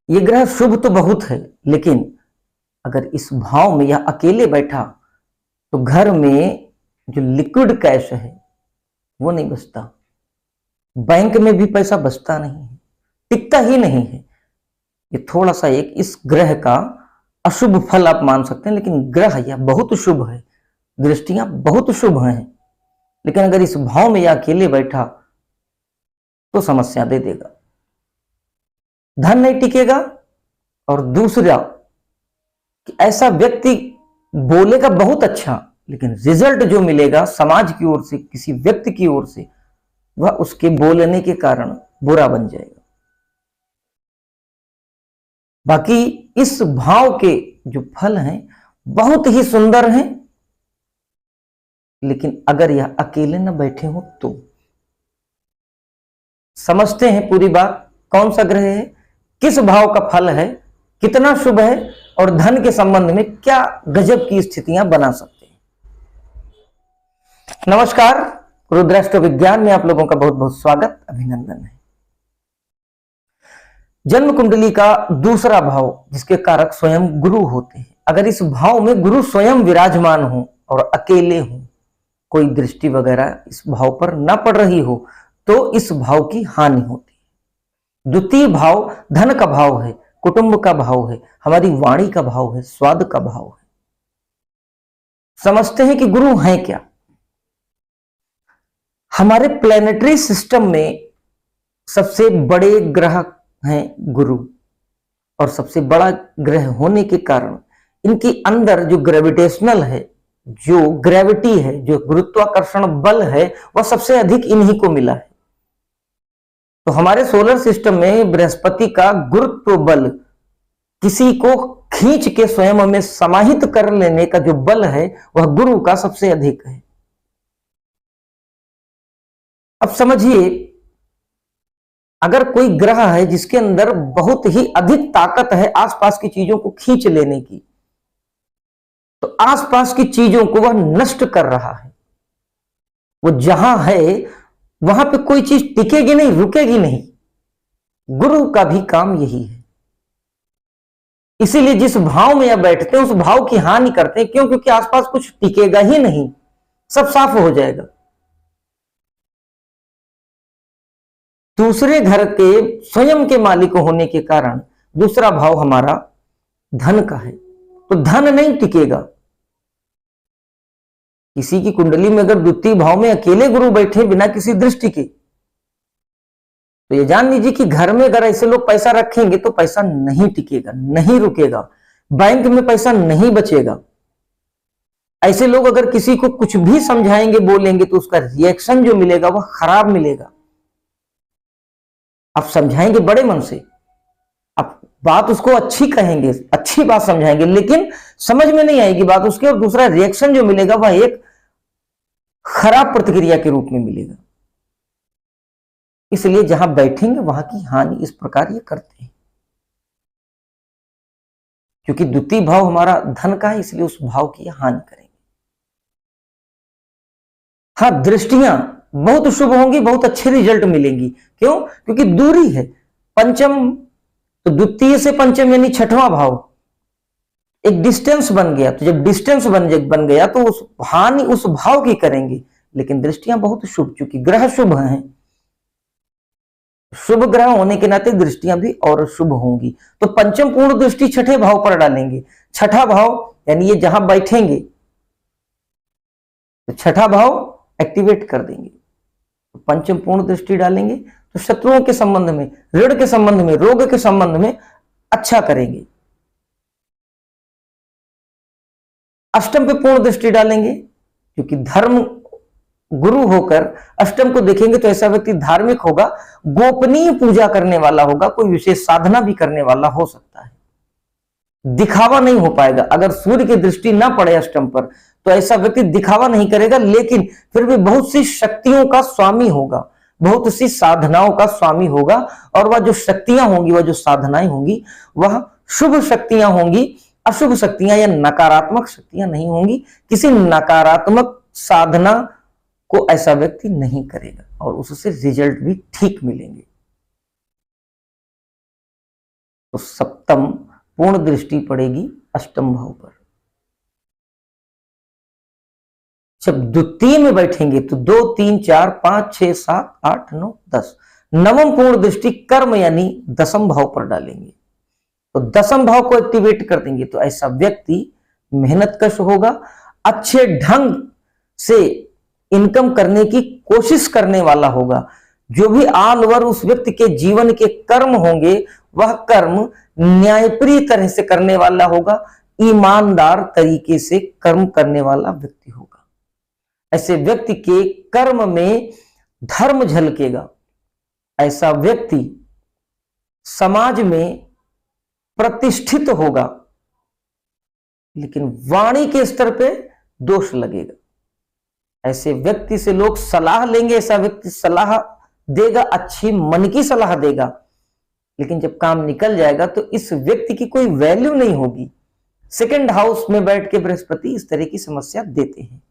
ये ग्रह शुभ तो बहुत है, लेकिन अगर इस भाव में या अकेले बैठा तो घर में जो लिक्विड कैश है वो नहीं बचता, बैंक में भी पैसा बचता नहीं है, टिकता ही नहीं है। ये थोड़ा सा एक इस ग्रह का अशुभ फल आप मान सकते हैं, लेकिन ग्रह यह बहुत शुभ है, दृष्टियां बहुत शुभ हैं। लेकिन अगर इस भाव में या अकेले बैठा तो समस्या दे देगा, धन नहीं टिकेगा। और दूसरा कि ऐसा व्यक्ति बोलेगा बहुत अच्छा, लेकिन रिजल्ट जो मिलेगा समाज की ओर से, किसी व्यक्ति की ओर से, वह उसके बोलने के कारण बुरा बन जाएगा। बाकी इस भाव के जो फल हैं बहुत ही सुंदर हैं, लेकिन अगर यह अकेले न बैठे हो तो समझते हैं पूरी बात। कौन सा ग्रह है, किस भाव का फल है, कितना शुभ है और धन के संबंध में क्या गजब की स्थितियां बना सकते हैं। नमस्कार, रुद्राष्ट्र विज्ञान में आप लोगों का बहुत बहुत स्वागत, अभिनंदन है। जन्म कुंडली का दूसरा भाव जिसके कारक स्वयं गुरु होते हैं, अगर इस भाव में गुरु स्वयं विराजमान हो और अकेले हो, कोई दृष्टि वगैरह इस भाव पर न पड़ रही हो, तो इस भाव की हानि होती है। द्वितीय भाव धन का भाव है, कुटुंब का भाव है, हमारी वाणी का भाव है, स्वाद का भाव है। समझते हैं कि गुरु हैं क्या। हमारे प्लेनेटरी सिस्टम में सबसे बड़े ग्रह हैं गुरु, और सबसे बड़ा ग्रह होने के कारण इनके अंदर जो ग्रेविटेशनल है, जो ग्रेविटी है, जो गुरुत्वाकर्षण बल है, वह सबसे अधिक इन्हीं को मिला है। तो हमारे सोलर सिस्टम में बृहस्पति का गुरुत्व बल, किसी को खींच के स्वयं में समाहित कर लेने का जो बल है, वह गुरु का सबसे अधिक है। अब समझिए, अगर कोई ग्रह है जिसके अंदर बहुत ही अधिक ताकत है आसपास की चीजों को खींच लेने की, तो आसपास की चीजों को वह नष्ट कर रहा है। वो जहां है वहां पे कोई चीज टिकेगी नहीं, रुकेगी नहीं। गुरु का भी काम यही है। इसीलिए जिस भाव में आप बैठते हैं उस भाव की हानि करते हैं। क्यों? क्योंकि आसपास कुछ टिकेगा ही नहीं, सब साफ हो जाएगा। दूसरे घर के स्वयं के मालिक होने के कारण दूसरा भाव हमारा धन का है, तो धन नहीं टिकेगा। किसी की कुंडली में अगर द्वितीय भाव में अकेले गुरु बैठे बिना किसी दृष्टि के, तो ये जान लीजिए कि घर में अगर ऐसे लोग पैसा रखेंगे तो पैसा नहीं टिकेगा, नहीं रुकेगा, बैंक में पैसा नहीं बचेगा। ऐसे लोग अगर किसी को कुछ भी समझाएंगे, बोलेंगे, तो उसका रिएक्शन जो मिलेगा वह खराब मिलेगा। आप समझाएंगे बड़े मन से, आप बात उसको अच्छी कहेंगे, अच्छी बात समझाएंगे, लेकिन समझ में नहीं आएगी बात उसके, और दूसरा रिएक्शन जो मिलेगा वह एक खराब प्रतिक्रिया के रूप में मिलेगा। इसलिए जहां बैठेंगे वहां की हानि इस प्रकार ये करते हैं। क्योंकि द्वितीय भाव हमारा धन का है, इसलिए उस भाव की हानि करेंगे। हाँ, दृष्टियां बहुत शुभ होंगी, बहुत अच्छे रिजल्ट मिलेंगी। क्यों? क्योंकि दूरी है। पंचम, तो द्वितीय से पंचम यानी छठवां भाव, एक डिस्टेंस बन गया। तो जब डिस्टेंस बन गया तो उस हानि उस भाव की करेंगे। लेकिन दृष्टियां बहुत शुभ, चूंकि ग्रह शुभ हैं, शुभ ग्रह होने के नाते दृष्टियां भी और शुभ होंगी। तो पंचम पूर्ण दृष्टि छठे भाव पर डालेंगे। छठा भाव यानी ये जहां बैठेंगे, तो छठा भाव एक्टिवेट कर देंगे। तो पंचम पूर्ण दृष्टि डालेंगे तो शत्रुओं के संबंध में, ऋण के संबंध में, रोग के संबंध में अच्छा करेंगे। अष्टम पे पूर्ण दृष्टि डालेंगे, क्योंकि धर्म गुरु होकर अष्टम को देखेंगे तो ऐसा व्यक्ति धार्मिक होगा, गोपनीय पूजा करने वाला होगा, कोई विशेष साधना भी करने वाला हो सकता है। दिखावा नहीं हो पाएगा। अगर सूर्य की दृष्टि ना पड़े अष्टम पर तो ऐसा व्यक्ति दिखावा नहीं करेगा, लेकिन फिर भी बहुत सी शक्तियों का स्वामी होगा, बहुत सी साधनाओं का स्वामी होगा। और वह जो शक्तियां होंगी, वह जो साधनाएं होंगी, वह शुभ शक्तियां होंगी, अशुभ शक्तियां या नकारात्मक शक्तियां नहीं होंगी। किसी नकारात्मक साधना को ऐसा व्यक्ति नहीं करेगा और उससे रिजल्ट भी ठीक मिलेंगे। तो सप्तम पूर्ण दृष्टि पड़ेगी अष्टम भाव पर। जब द्वितीय में बैठेंगे तो 2, 3, 4, 5, 6, 7, 8, 9, 10 नवम पूर्ण दृष्टि कर्म यानी दसम भाव पर डालेंगे, तो दसम भाव को एक्टिवेट कर देंगे। तो ऐसा व्यक्ति मेहनतकश होगा, अच्छे ढंग से इनकम करने की कोशिश करने वाला होगा। जो भी ऑल ओवर उस व्यक्ति के जीवन के कर्म होंगे वह कर्म न्यायप्रिय तरह से करने वाला होगा, ईमानदार तरीके से कर्म करने वाला व्यक्ति होगा। ऐसे व्यक्ति के कर्म में धर्म झलकेगा। ऐसा व्यक्ति समाज में प्रतिष्ठित होगा, लेकिन वाणी के स्तर पे दोष लगेगा। ऐसे व्यक्ति से लोग सलाह लेंगे, ऐसा व्यक्ति सलाह देगा, अच्छी मन की सलाह देगा, लेकिन जब काम निकल जाएगा तो इस व्यक्ति की कोई वैल्यू नहीं होगी। सेकंड हाउस में बैठ के बृहस्पति इस तरह की समस्या देते हैं।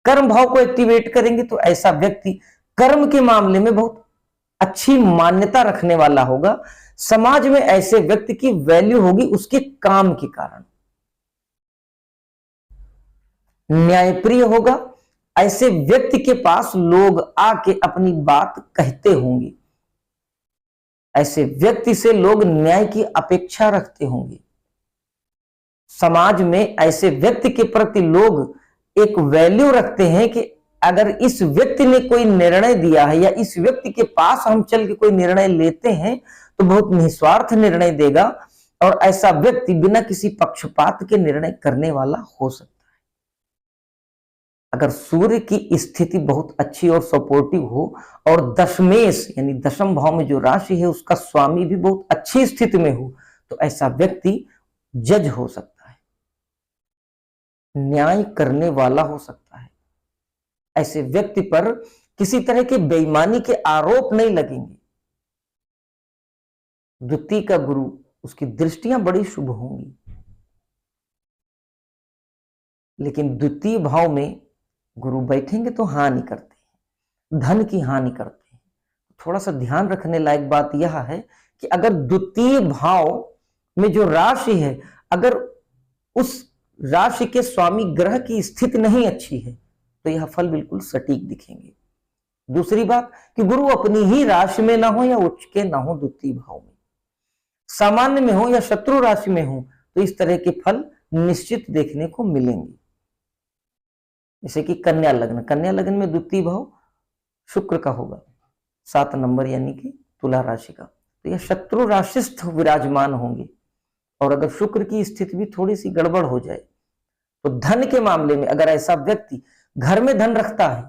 कर्म भाव को एक्टिवेट करेंगे तो ऐसा व्यक्ति कर्म के मामले में बहुत अच्छी मान्यता रखने वाला होगा। समाज में ऐसे व्यक्ति की वैल्यू होगी उसके काम के कारण। न्यायप्रिय होगा, ऐसे व्यक्ति के पास लोग आके अपनी बात कहते होंगे। ऐसे व्यक्ति से लोग न्याय की अपेक्षा रखते होंगे। समाज में ऐसे व्यक्ति के प्रति लोग एक वैल्यू रखते हैं कि अगर इस व्यक्ति ने कोई निर्णय दिया है या इस व्यक्ति के पास हम चल के कोई निर्णय लेते हैं तो बहुत निस्वार्थ निर्णय देगा, और ऐसा व्यक्ति बिना किसी पक्षपात के निर्णय करने वाला हो सकता है। अगर सूर्य की स्थिति बहुत अच्छी और सपोर्टिव हो और दशमेश यानी दशम भाव में जो राशि है उसका स्वामी भी बहुत अच्छी स्थिति में हो, तो ऐसा व्यक्ति जज हो सकता है, न्याय करने वाला हो सकता है। ऐसे व्यक्ति पर किसी तरह के बेईमानी के आरोप नहीं लगेंगे। द्वितीय का गुरु, उसकी दृष्टियां बड़ी शुभ होंगी, लेकिन द्वितीय भाव में गुरु बैठेंगे तो हानि करते हैं, धन की हानि करते हैं। थोड़ा सा ध्यान रखने लायक बात यह है कि अगर द्वितीय भाव में जो राशि है, अगर उस राशि के स्वामी ग्रह की स्थिति नहीं अच्छी है तो यह फल बिल्कुल सटीक दिखेंगे। दूसरी बात कि गुरु अपनी ही राशि में ना हो या उच्च के ना हो, द्वितीय भाव में सामान्य में हो या शत्रु राशि में हो, तो इस तरह के फल निश्चित देखने को मिलेंगे। जैसे कि कन्या लग्न में द्वितीय भाव शुक्र का होगा, 7 नंबर यानी कि तुला राशि का, तो यह शत्रु राशिस्थ विराजमान होंगे। और अगर शुक्र की स्थिति भी थोड़ी सी गड़बड़ हो जाए तो धन के मामले में अगर ऐसा व्यक्ति घर में धन रखता है,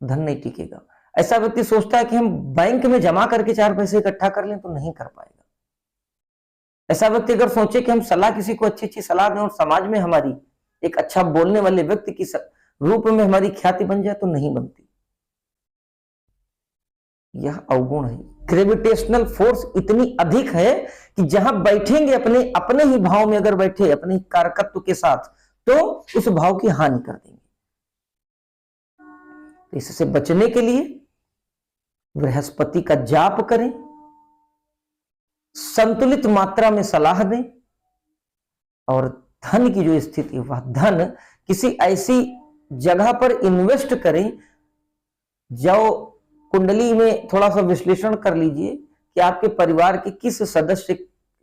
धन नहीं टिकेगा। ऐसा व्यक्ति सोचता है कि हम बैंक में जमा करके 4 पैसे इकट्ठा कर लें, तो नहीं कर पाएगा। ऐसा व्यक्ति अगर सोचे कि हम सलाह किसी को अच्छी सलाह दें और समाज में हमारी एक अच्छा बोलने वाले व्यक्ति की रूप में हमारी ख्याति बन जाए, तो नहीं बनती। यह अवगुण है। ग्रेविटेशनल फोर्स इतनी अधिक है कि जहां बैठेंगे अपने ही भाव में अगर बैठे अपने कारकत्व के साथ, तो उस भाव की हानि कर देंगे। तो इससे बचने के लिए बृहस्पति का जाप करें, संतुलित मात्रा में सलाह दें, और धन की जो स्थिति है वह धन किसी ऐसी जगह पर इन्वेस्ट करें। जो कुंडली में थोड़ा सा विश्लेषण कर लीजिए कि आपके परिवार के किस सदस्य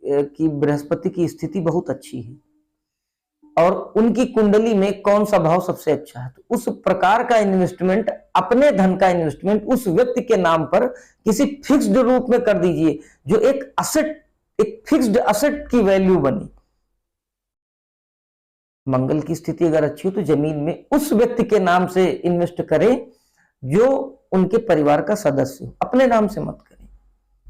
की बृहस्पति की स्थिति बहुत अच्छी है और उनकी कुंडली में कौन सा भाव सबसे अच्छा है, तो उस प्रकार का इन्वेस्टमेंट, अपने धन का इन्वेस्टमेंट उस व्यक्ति के नाम पर किसी फिक्स्ड रूप में कर दीजिए, जो एक असेट, एक फिक्स्ड असेट की वैल्यू बनी। मंगल की स्थिति अगर अच्छी हो तो जमीन में उस व्यक्ति के नाम से इन्वेस्ट करें जो उनके परिवार का सदस्य हो, अपने नाम से मत करें,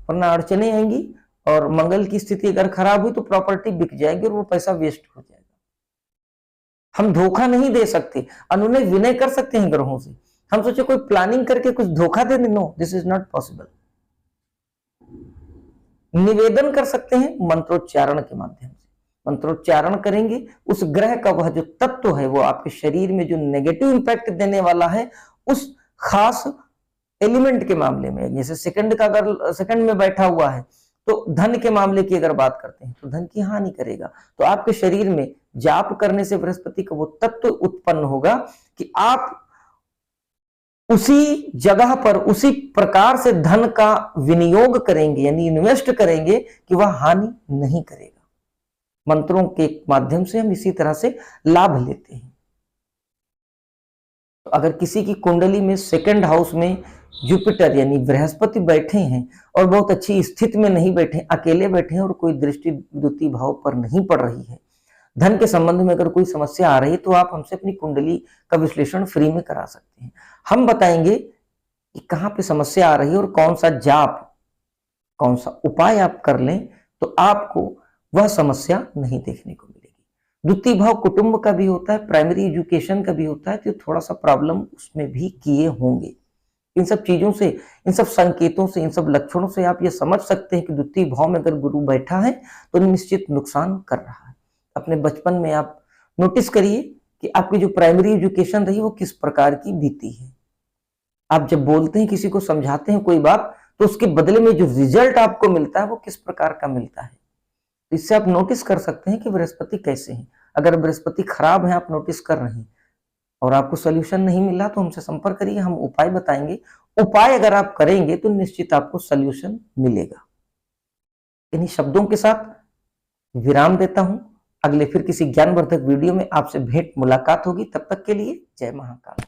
वरना अड़चने आएंगी। और मंगल की स्थिति अगर खराब हुई तो प्रॉपर्टी बिक जाएगी और वो पैसा वेस्ट हो जाएगा। हम धोखा नहीं दे सकते, अनुनय विनय कर सकते हैं ग्रहों से। हम सोचे कोई प्लानिंग करके कुछ धोखा दे दें, no, this is not possible. निवेदन कर सकते हैं मंत्रोच्चारण के माध्यम से। मंत्रोच्चारण करेंगे, उस ग्रह का वह जो तत्व है वो आपके शरीर में जो नेगेटिव इंपैक्ट देने वाला है उस खास एलिमेंट के मामले में, जैसे सेकंड का अगर सेकंड में बैठा हुआ है तो धन के मामले की अगर बात करते हैं तो धन की हानि करेगा। तो आपके शरीर में जाप करने से बृहस्पति का वो तत्व उत्पन्न होगा कि आप उसी जगह पर उसी प्रकार से धन का विनियोग करेंगे, यानी इन्वेस्ट करेंगे कि वह हानि नहीं करेगा। मंत्रों के माध्यम से हम इसी तरह से लाभ लेते हैं। तो अगर किसी की कुंडली में सेकंड हाउस में जुपिटर यानी बृहस्पति बैठे हैं और बहुत अच्छी स्थिति में नहीं बैठे, अकेले बैठे हैं और कोई दृष्टि द्वितीय भाव पर नहीं पड़ रही है, धन के संबंध में अगर कोई समस्या आ रही है तो आप हमसे अपनी कुंडली का विश्लेषण फ्री में करा सकते हैं। हम बताएंगे कि कहां पे समस्या आ रही है और कौन सा जाप, कौन सा उपाय आप कर लें तो आपको वह समस्या नहीं देखने को मिलेगी। द्वितीय भाव कुटुंब का भी होता है, प्राइमरी एजुकेशन का भी होता है, तो थोड़ा सा प्रॉब्लम उसमें भी किए होंगे। इन सब चीजों से, इन सब संकेतों से, इन सब लक्षणों से आप ये समझ सकते हैं कि द्वितीय भाव में अगर गुरु बैठा है तो निश्चित नुकसान कर रहा है। अपने बचपन में आप नोटिस करिए कि आपकी जो प्राइमरी एजुकेशन रही वो किस प्रकार की बीती है। आप जब बोलते हैं, किसी को समझाते हैं कोई बात, तो उसके बदले में जो रिजल्ट आपको मिलता है वो किस प्रकार का मिलता है। इससे आप नोटिस कर सकते हैं कि बृहस्पति कैसे हैं। अगर बृहस्पति खराब है, आप नोटिस कर रहे हैं और आपको सोल्यूशन नहीं मिला तो हमसे संपर्क करिए, हम उपाय बताएंगे। उपाय अगर आप करेंगे तो निश्चित आपको सोल्यूशन मिलेगा। इन्हीं शब्दों के साथ विराम देता हूं। अगले फिर किसी ज्ञानवर्धक वीडियो में आपसे भेंट मुलाकात होगी। तब तक के लिए जय महाकाल।